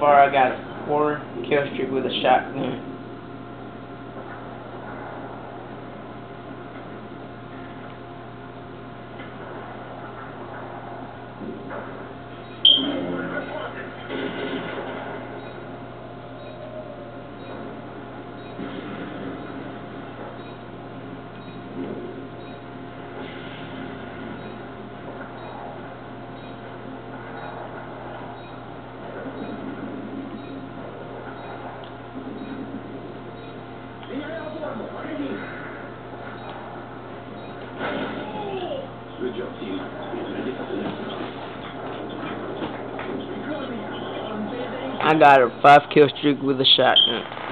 far I got a 4 kill streak with a shotgun. Good job, team. I got a 5 kill streak with a shotgun.